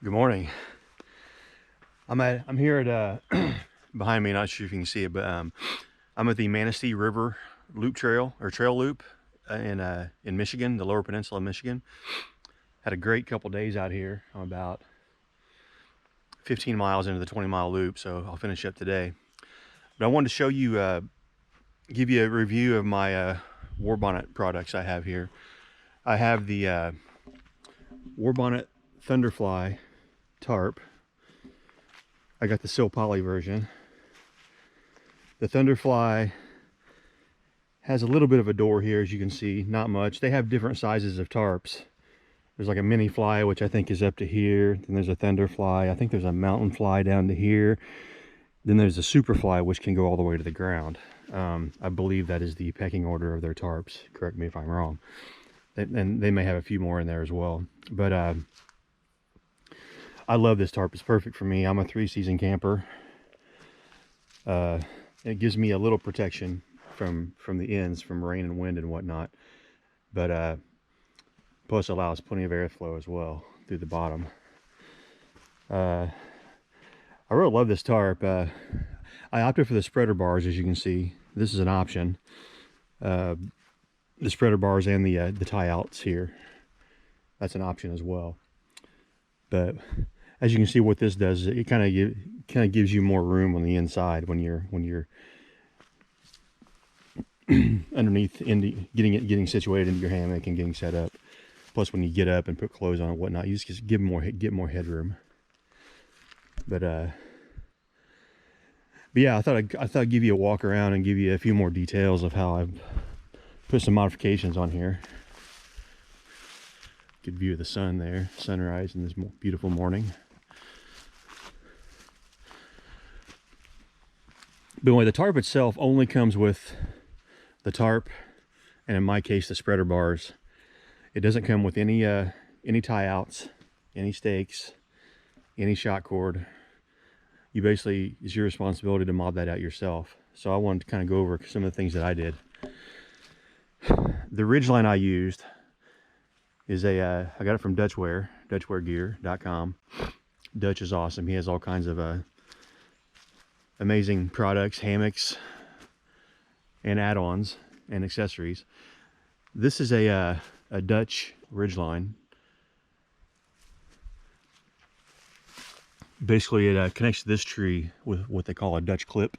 Good morning. I'm here at behind me, not sure if you can see it, but I'm at the Manistee River Loop Trail or Trail Loop in Michigan, the Lower Peninsula of Michigan. Had a great couple days out here. I'm about 15 miles into the 20-mile loop, so I'll finish up today. But I wanted to show you, give you a review of my Warbonnet products I have here. I have the Warbonnet Thunderfly Tarp. I got the silk poly version. The Thunderfly has a little bit of a door here, as you can see, not much. They have different sizes of tarps. There's like a mini fly, which I think is up to here. Then there's a Thunderfly. I think there's a mountain fly down to here. Then there's a Superfly, which can go all the way to the ground. I believe that is the pecking order of their tarps. Correct me if I'm wrong. And they may have a few more in there as well. But I love this tarp. It's perfect for me. I'm a 3-season camper. It gives me a little protection from the ends, from rain and wind and whatnot. But plus allows plenty of airflow as well through the bottom. I really love this tarp. I opted for the spreader bars, as you can see. This is an option. The spreader bars and the Tieouts here. That's an option as well. But as you can see, what this does is it kind of gives you more room on the inside when you're underneath, getting situated into your hammock and getting set up. Plus, when you get up and put clothes on and whatnot, you just get more headroom. But yeah, I thought I'd give you a walk around and give you a few more details of how I've put some modifications on here. Good view of the sun there, sunrise in this beautiful morning. But anyway, the tarp itself only comes with the tarp, and in my case, the spreader bars. It doesn't come with any tie-outs, any stakes, any shot cord. You basically, it's your responsibility to mod that out yourself. So I wanted to kind of go over some of the things that I did. The Ridgeline I used is I got it from Dutchware, Dutchwaregear.com. Dutch is awesome. He has all kinds of amazing products, hammocks, and add-ons and accessories. This is a Dutch Ridgeline. Basically, it connects to this tree with what they call a Dutch clip.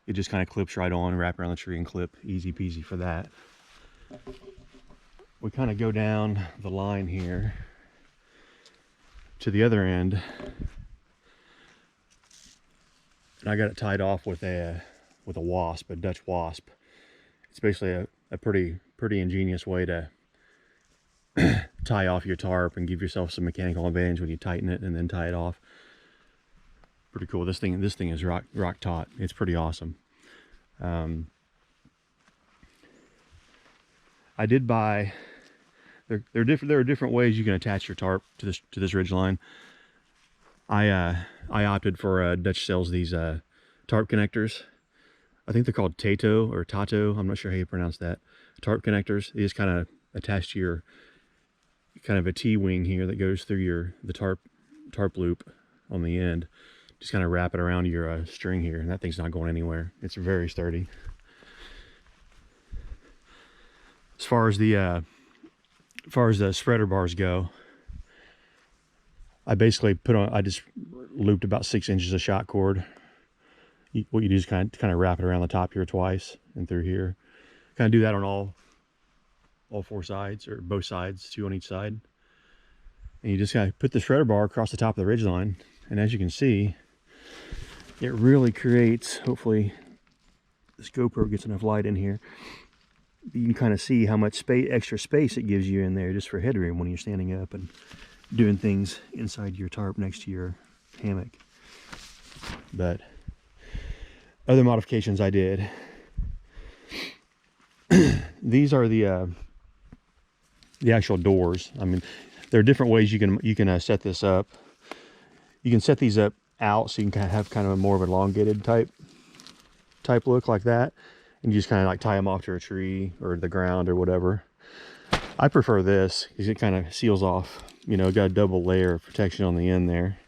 It just kind of clips right on, wrap around the tree and clip. Easy peasy for that. We kind of go down the line here to the other end, and I got it tied off with a wasp, a Dutch wasp. It's basically a pretty ingenious way to tie off your tarp and give yourself some mechanical advantage when you tighten it and then tie it off. Pretty cool. This thing is rock taut. It's pretty awesome. I did buy. There are different ways you can attach your tarp to this Ridgeline. I opted for Dutch sells these tarp connectors. I think they're called Tato or Tato. I'm not sure how you pronounce that. Tarp connectors. They just kind of attach to your kind of a T-wing here that goes through the tarp loop on the end. Just kind of wrap it around your string here, and that thing's not going anywhere. It's very sturdy. As far as the spreader bars go, I basically I just looped about 6 inches of shot cord. What you do is kind of wrap it around the top here twice and through here. Kind of do that on all 4 sides, or both sides, 2 on each side. And you just kind of put the shredder bar across the top of the Ridgeline, and as you can see, it really creates, hopefully this GoPro gets enough light in here, you can kind of see how much extra space it gives you in there just for headroom when you're standing up and doing things inside your tarp next to your hammock. But other modifications I did, these are the actual doors. I mean, there are different ways you can set this up. You can set these up out so you can have kind of a more of an elongated type look like that, and you just kind of like tie them off to a tree or the ground or whatever. I prefer this because it kind of seals off you know, got a double layer of protection on the end there.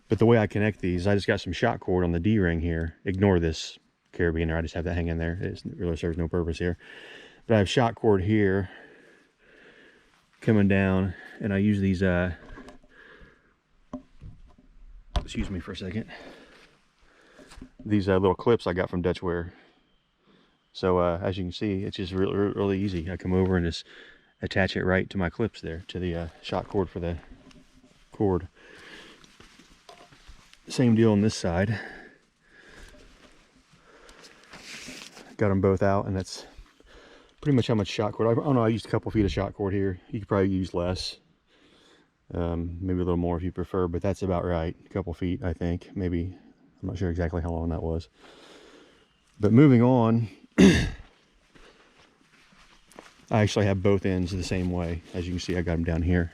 But the way I connect these, I just got some shot cord on the D-ring here. Ignore this carabiner, I just have that hanging there. It really serves no purpose here. But I have shot cord here coming down, and I use these, excuse me for a second, these little clips I got from Dutchware. So as you can see, it's just really easy. I come over and just attach it right to my clips there, to the shot cord for the cord. Same deal on this side. Got them both out, and that's pretty much how much shot cord. I don't know, I used a couple feet of shot cord here. You could probably use less, maybe a little more if you prefer, but that's about right. A couple feet, I think. Maybe, I'm not sure exactly how long that was. But moving on, I actually have both ends the same way. As you can see, I got them down here.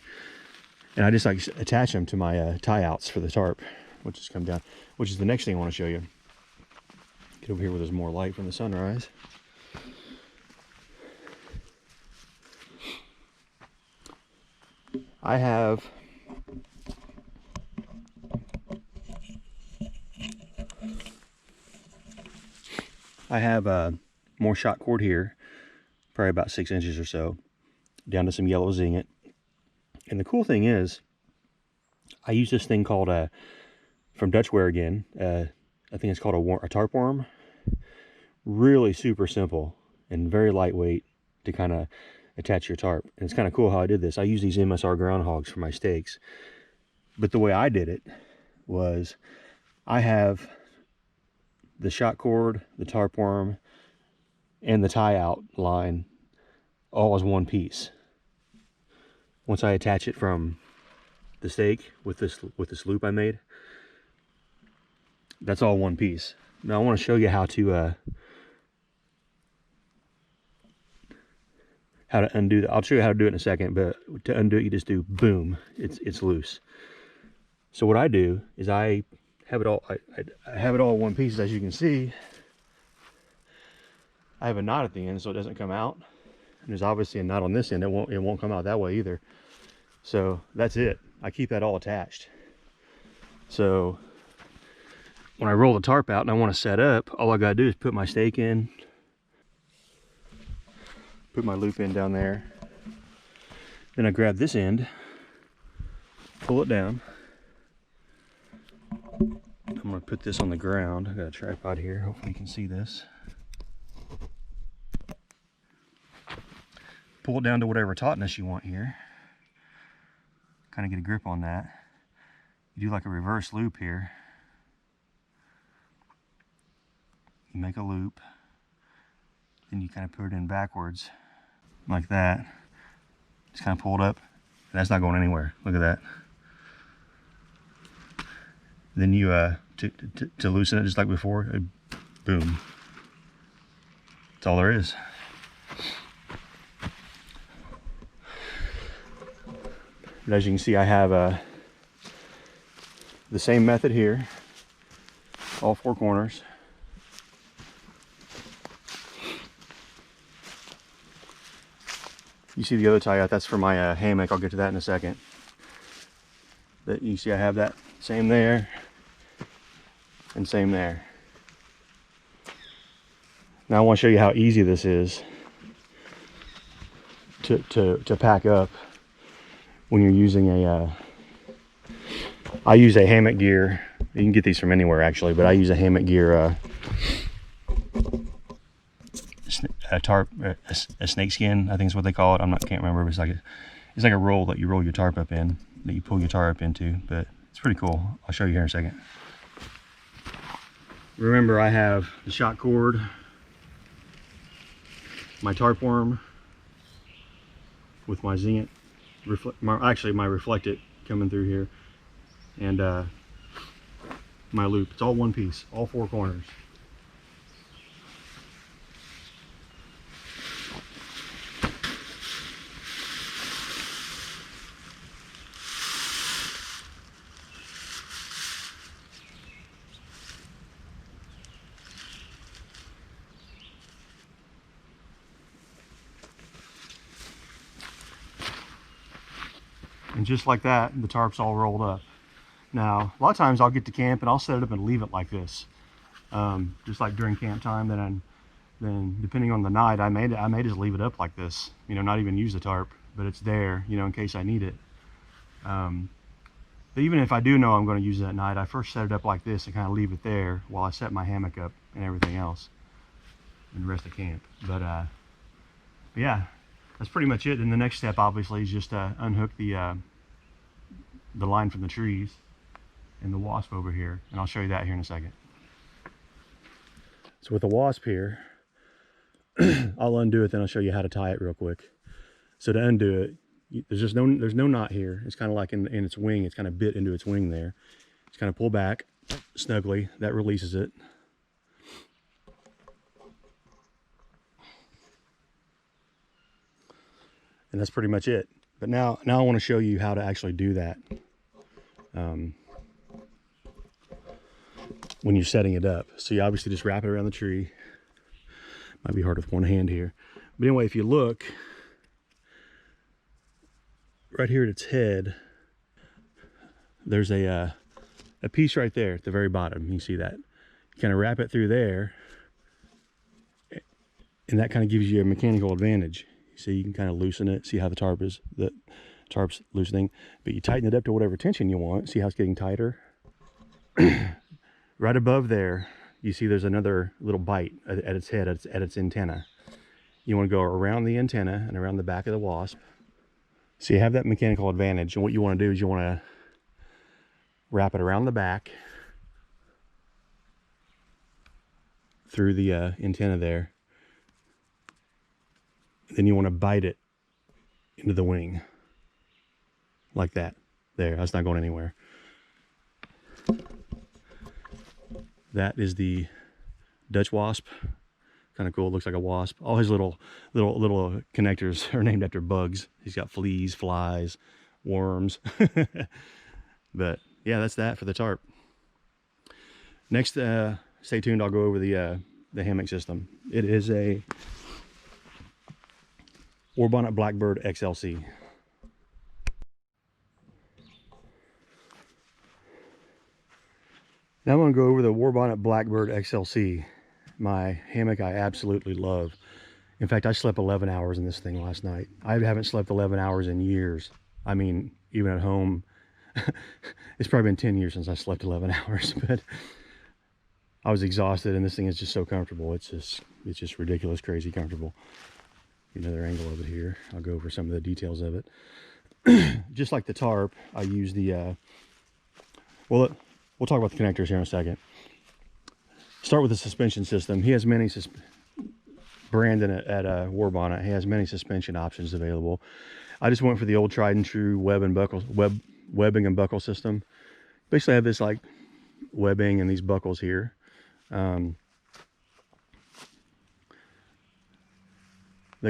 And I just like attach them to my Tieouts for the tarp, which has come down, which is the next thing I want to show you. Get over here where there's more light from the sunrise. I have more shot cord here, probably about 6 inches or so, down to some yellow zinget. And the cool thing is, I use this thing called from Dutchware again. I think it's called a tarp worm. Really super simple and very lightweight to kind of attach your tarp. And it's kind of cool how I did this. I use these MSR Groundhogs for my stakes. But the way I did it was, I have the shot cord, the tarp worm, and the tie-out line all as one piece. Once I attach it from the stake with this loop I made, that's all one piece. Now I want to show you how to undo that. I'll show you how to do it in a second, but to undo it, you just do boom. It's loose. So what I do is I have it all. I have it all in one piece, as you can see. I have a knot at the end so it doesn't come out. And there's obviously a knot on this end. It won't come out that way either. So that's it. I keep that all attached. So when I roll the tarp out and I want to set up, all I gotta do is put my stake in, put my loop in down there. Then I grab this end, pull it down. I'm gonna put this on the ground. I got a tripod here, hopefully you can see this. Pull it down to whatever tautness you want here. Kind of get a grip on that. You do like a reverse loop here. You make a loop, then you kind of put it in backwards like that. Just kind of pull it up, and that's not going anywhere. Look at that. Then you to loosen it just like before, boom. That's all there is. But as you can see, I have the same method here, all four corners. You see the other tie out, that's for my hammock. I'll get to that in a second. But you see I have that same there and same there. Now I want to show you how easy this is to pack up when you're using a I use a HammockGear. You can get these from anywhere actually, but I use a HammockGear tarp, a snakeskin, I think is what they call it. Can't remember. But it's like a roll that you roll your tarp up in, that you pull your tarp into. But it's pretty cool. I'll show you here in a second. Remember, I have the shot cord, my tarp worm with my zinget, my Reflect It coming through here, and my loop. It's all one piece, all four corners. And just like that, the tarp's all rolled up. Now, a lot of times I'll get to camp and I'll set it up and leave it like this. Just like during camp time, then depending on the night, I may just leave it up like this, you know, not even use the tarp, but it's there, you know, in case I need it. But even if I do know I'm going to use it at night, I first set it up like this and kind of leave it there while I set my hammock up and everything else and the rest of camp. But yeah, that's pretty much it. And the next step obviously is just to unhook the line from the trees and the wasp over here, and I'll show you that here in a second. So with the wasp here, I'll undo it, then I'll show you how to tie it real quick. So to undo it, there's no knot here. It's kind of like in its wing, it's kind of bit into its wing there. Just kind of pull back snugly, that releases it. And that's pretty much it. But now I want to show you how to actually do that when you're setting it up. So you obviously just wrap it around the tree. Might be hard with one hand here. But anyway, if you look, right here at its head, there's a piece right there at the very bottom. You see that? You kind of wrap it through there, and that kind of gives you a mechanical advantage. See, you can kind of loosen it. See how the tarp's loosening, but you tighten it up to whatever tension you want. See how it's getting tighter? Right above there, you see there's another little bite at its head, at its antenna. You want to go around the antenna and around the back of the wasp. So you have that mechanical advantage, and what you want to do is you want to wrap it around the back through the antenna there. Then you want to bite it into the wing like that. There, that's not going anywhere. That is the Dutch wasp. Kind of cool. It looks like a wasp. All his little connectors are named after bugs. He's got fleas, flies, worms. But yeah, that's that for the tarp. Next, stay tuned. I'll go over the hammock system. It is a Warbonnet BlackBird XLC. Now I'm going to go over the Warbonnet BlackBird XLC, my hammock I absolutely love. In fact, I slept 11 hours in this thing last night. I haven't slept 11 hours in years. I mean, even at home, it's probably been 10 years since I slept 11 hours, but I was exhausted, and this thing is just so comfortable. It's just ridiculous, crazy comfortable. Another angle of it here. I'll go over some of the details of it. Just like the tarp, I use the, well, we'll talk about the connectors here in a second. Start with the suspension system. He has many, Brandon at Warbonnet, he has many suspension options available. I just went for the old tried and true webbing and buckle system. Basically I have this like webbing and these buckles here. That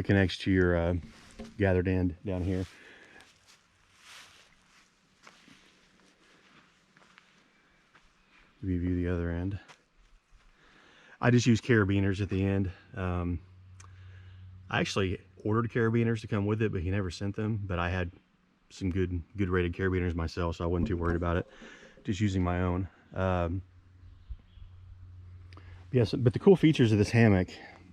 connects to your gathered end down here. If you view the other end, I just use carabiners at the end. I actually ordered carabiners to come with it, but he never sent them. But I had some good rated carabiners myself, so I wasn't too worried about it. Just using my own. Yes, but the cool features of this hammock,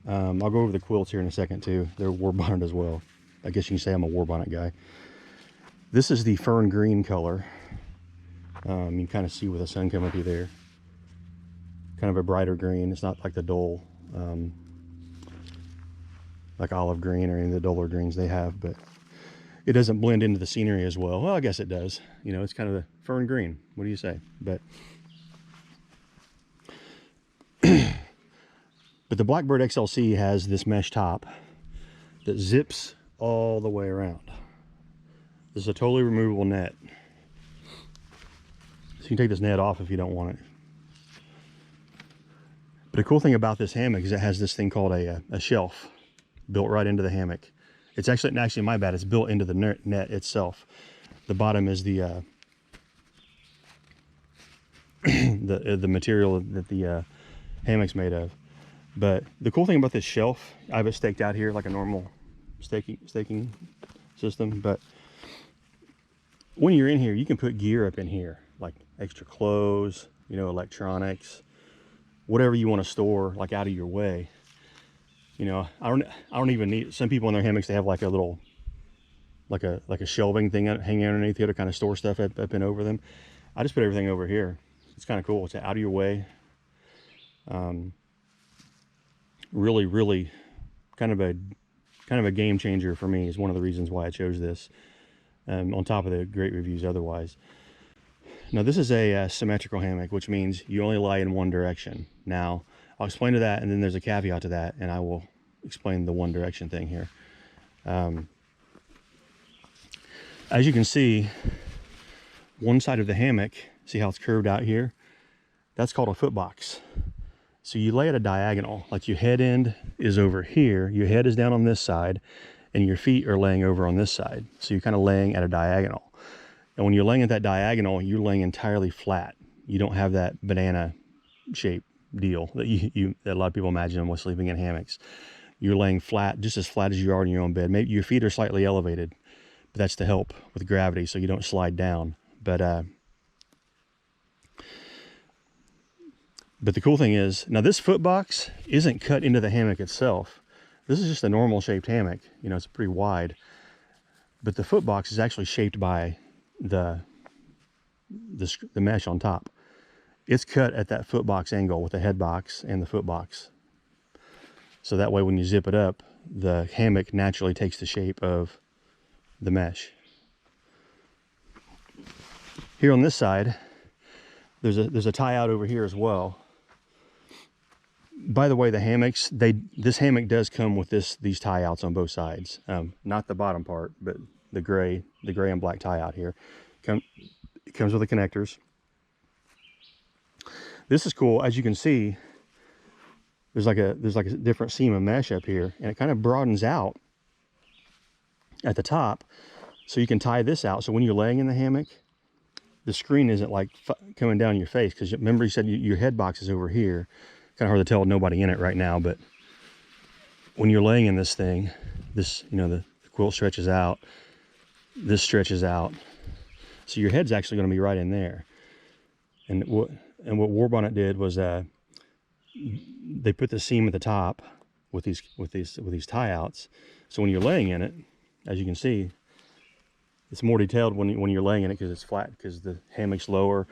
I'll go over the quilts here in a second too. They're Warbonnet as well. I guess you can say I'm a Warbonnet guy. This is the fern green color. You can kind of see with the sun coming through there. Kind of a brighter green. It's not like the dull, like olive green or any of the duller greens they have, but it doesn't blend into the scenery as well. Well, I guess it does. You know, it's kind of the fern green. What do you say? But the BlackBird XLC has this mesh top that zips all the way around. This is a totally removable net. So you can take this net off if you don't want it. But the cool thing about this hammock is it has this thing called a shelf built right into the hammock. It's actually my bad, it's built into the net itself. The bottom is the the material that the hammock's made of. But the cool thing about this shelf, I have it staked out here like a normal staking system, but when you're in here, you can put gear up in here, like extra clothes, you know, electronics, whatever you want to store, like out of your way. You know, I don't even need, some people in their hammocks, they have like a little, like a shelving thing hanging underneath here to kind of store stuff up and over them. I just put everything over here. It's kind of cool. It's out of your way. Really kind of a game changer for me, is one of the reasons why I chose this, on top of the great reviews otherwise. Now this is a symmetrical hammock, which means you only lie in one direction. Now I'll explain to that, and then there's a caveat to that, and I will explain the one direction thing here. As you can see, one side of the hammock, see how it's curved out here? That's called a footbox. So you lay at a diagonal, like your head end is over here, your head is down on this side, and your feet are laying over on this side. So you're kind of laying at a diagonal. And when you're laying at that diagonal, you're laying entirely flat. You don't have that banana shape deal that that a lot of people imagine when sleeping in hammocks. You're laying flat, just as flat as you are in your own bed. Maybe your feet are slightly elevated, but that's to help with gravity so you don't slide down. But the cool thing is, now this footbox isn't cut into the hammock itself. This is just a normal shaped hammock. You know, it's pretty wide. But the footbox is actually shaped by the mesh on top. It's cut at that footbox angle with the head box and the footbox. So that way when you zip it up, the hammock naturally takes the shape of the mesh. Here on this side, there's a tie out over here as well. By the way, the hammocks, this hammock does come with these tie outs on both sides. Not the bottom part, but the gray and black tie out here. It comes with the connectors. This is cool. As you can see, there's like a different seam of mesh up here, and it kind of broadens out at the top, so you can tie this out. So when you're laying in the hammock, the screen isn't like coming down your face, because remember you said your head box is over here. Kind of hard to tell with nobody in it right now, but when you're laying in this thing, this, you know, the quilt stretches out, this stretches out, so your head's actually going to be right in there. And what Warbonnet did was they put the seam at the top with these tie outs, so when you're laying in it, as you can see, it's more detailed when you're laying in it, because it's flat, because the hammock's lower.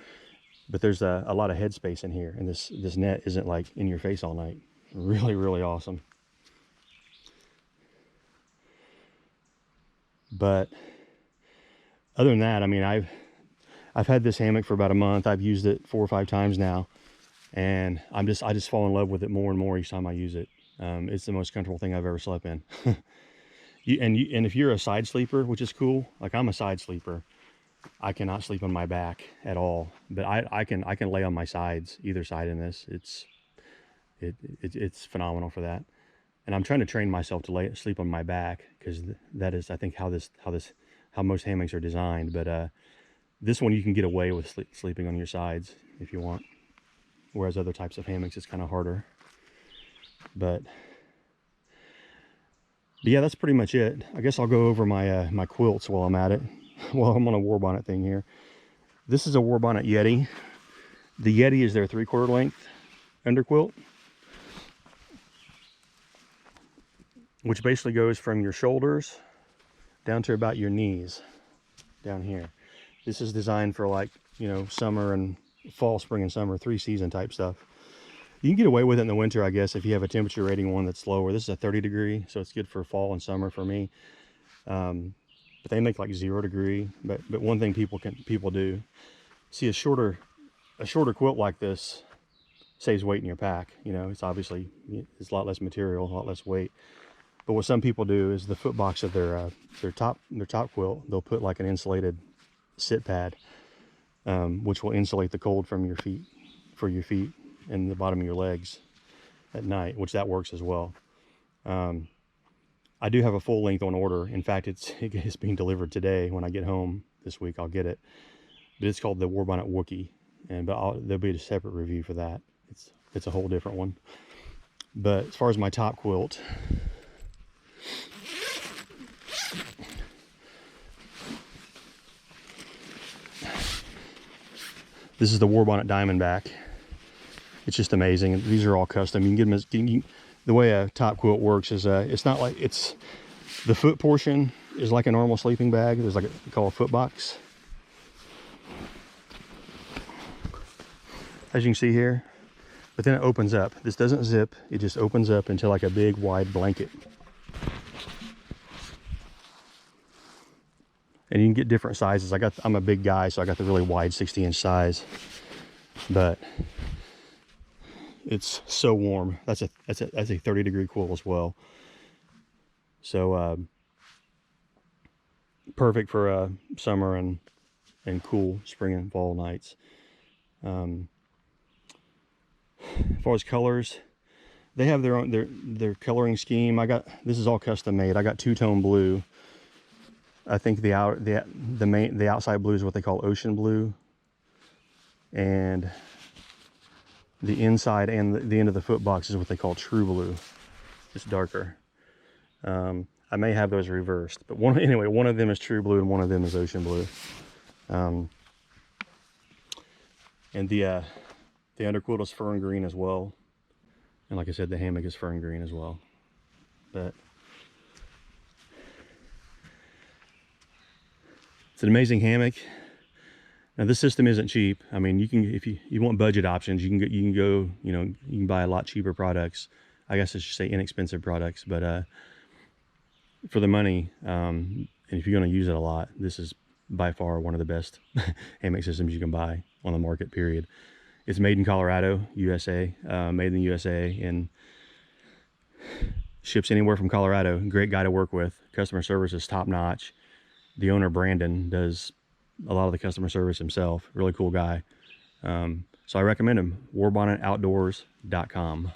But there's a lot of head space in here, and this net isn't like in your face all night. Really awesome. But other than that, I mean, I've had this hammock for about a month. I've used it 4 or 5 times now, and I just fall in love with it more and more each time I use it. It's the most comfortable thing I've ever slept in. And if you're a side sleeper, which is cool, like I'm a side sleeper, I cannot sleep on my back at all, but I can lay on my sides, either side in this. It's phenomenal for that. And I'm trying to train myself to sleep on my back, because that is, I think, how most hammocks are designed. But this one, you can get away with sleeping on your sides if you want, whereas other types of hammocks, it's kind of harder. But yeah, that's pretty much it. I guess I'll go over my my quilts while I'm at it. Well, I'm on a Warbonnet thing here. This is a Warbonnet Yeti. The Yeti is their 3/4 length underquilt, which basically goes from your shoulders down to about your knees down here. This is designed for, like, you know, summer and fall, spring and summer, 3-season type stuff. You can get away with it in the winter, I guess, if you have a temperature rating one that's lower. This is a 30 degree, so it's good for fall and summer for me. But they make like 0 degree. But one thing people do, see, a shorter quilt like this saves weight in your pack. You know, it's obviously, it's a lot less material, a lot less weight. But what some people do is the foot box of their top quilt, they'll put like an insulated sit pad, which will insulate the cold from your feet, and the bottom of your legs at night, which that works as well. I do have a full length on order. In fact, it's being delivered today. When I get home this week, I'll get it. But it's called the Warbonnet Wookie, there'll be a separate review for that. It's a whole different one. But as far as my top quilt, This is the Warbonnet Diamondback. It's just amazing. These are all custom. You can get them the way a TopQuilt works is it's not like it's the foot portion is like a normal sleeping bag. There's like a called a Footbox. As you can see here, but then it opens up. This doesn't zip. It just opens up into like a big wide blanket. And you can get different sizes. I'm a big guy, so I got the really wide 60-inch size. But it's so warm. That's a 30-degree quilt as well. So perfect for summer and cool spring and fall nights. As far as colors, they have their own their coloring scheme. This is all custom made. I got two-tone blue. I think the outside blue is what they call ocean blue, and the inside and the end of the foot box is what they call true blue. It's darker. I may have those reversed, but one of them is true blue and one of them is ocean blue. And the underquilt is fern green as well, and like I said, the hammock is fern green as well. But it's an amazing hammock. Now this system isn't cheap. I mean, you can, if you want budget options, you can go, you know, you can buy a lot cheaper products. I guess I should say inexpensive products, but for the money, and if you're going to use it a lot, this is by far one of the best hammock systems you can buy on the market, period. It's made in Colorado, USA, made in the USA, and ships anywhere from Colorado. Great guy to work with. Customer service is top notch. The owner, Brandon, does a lot of the customer service himself. Really cool guy. So I recommend him. Warbonnet Outdoors.com.